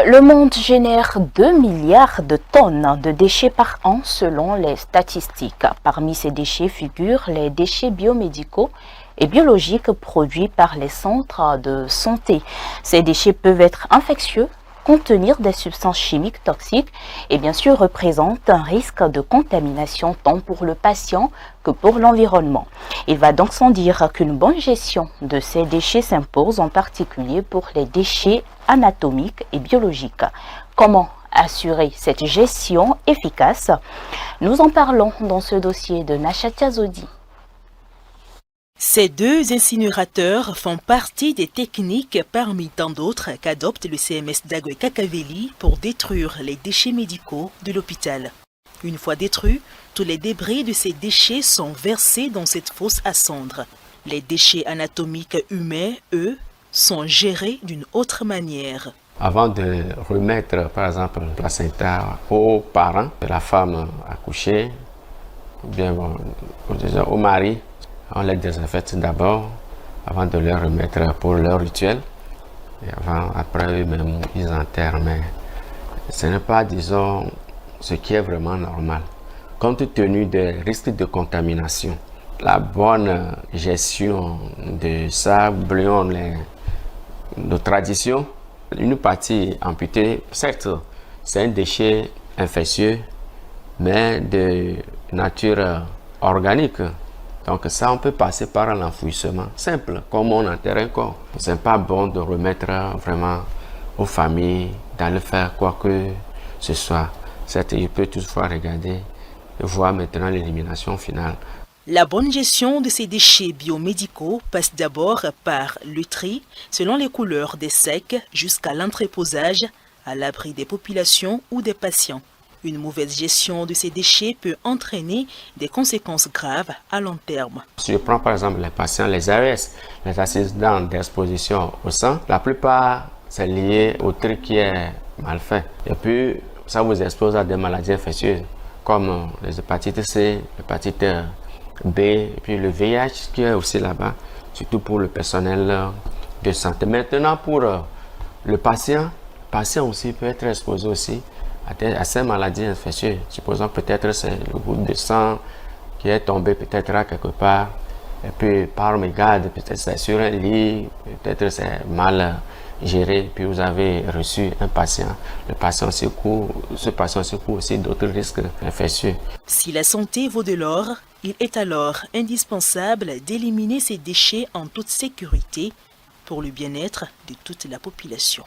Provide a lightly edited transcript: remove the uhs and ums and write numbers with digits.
Le monde génère 2 milliards de tonnes de déchets par an selon les statistiques. Parmi ces déchets figurent les déchets biomédicaux et biologiques produits par les centres de santé. Ces déchets peuvent être infectieux, contenir des substances chimiques toxiques et bien sûr représentent un risque de contamination tant pour le patient que pour l'environnement. Il va donc sans dire qu'une bonne gestion de ces déchets s'impose, en particulier pour les déchets anatomiques et biologiques. Comment assurer cette gestion efficace? Nous en parlons dans ce dossier de Nachatia Zodi. Ces deux incinérateurs font partie des techniques parmi tant d'autres qu'adopte le CMS d'Agué-Kakaveli pour détruire les déchets médicaux de l'hôpital. Une fois détruits, tous les débris de ces déchets sont versés dans cette fosse à cendres. Les déchets anatomiques humains, eux, sont gérés d'une autre manière. Avant de remettre, par exemple, le placenta aux parents de la femme accouchée, ou bien au mari, on les désinfecte d'abord avant de les remettre pour leur rituel. Et après eux-mêmes, ils enterrent. Mais ce n'est pas, disons, ce qui est vraiment normal. Compte tenu des risques de contamination, la bonne gestion de ça, oublions nos traditions. Une partie amputée, certes, c'est un déchet infectieux, mais de nature organique. Donc ça, on peut passer par l'enfouissement simple, comme on enterre un corps. Ce n'est pas bon de remettre vraiment aux familles, d'aller faire quoi que ce soit. Certes, il peut toutefois regarder et voir maintenant l'élimination finale. La bonne gestion de ces déchets biomédicaux passe d'abord par le tri, selon les couleurs des sacs, jusqu'à l'entreposage, à l'abri des populations ou des patients. Une mauvaise gestion de ces déchets peut entraîner des conséquences graves à long terme. Si je prends par exemple les patients, les AES, les accidents d'exposition au sang, la plupart c'est lié au tri qui est mal fait. Et puis ça vous expose à des maladies infectieuses comme les hépatites C, l'hépatite B et puis le VIH qui est aussi là-bas, surtout pour le personnel de santé. Maintenant pour le patient aussi peut être exposé aussi à ces maladies infectieuses. Supposons peut-être c'est le goutte de sang qui est tombé peut-être quelque part et puis par mégarde, peut-être c'est sur un lit, peut-être c'est mal géré, puis vous avez reçu un patient. Le patient secoue, ce patient secoue aussi d'autres risques infectieux. Si la santé vaut de l'or, il est alors indispensable d'éliminer ces déchets en toute sécurité pour le bien-être de toute la population.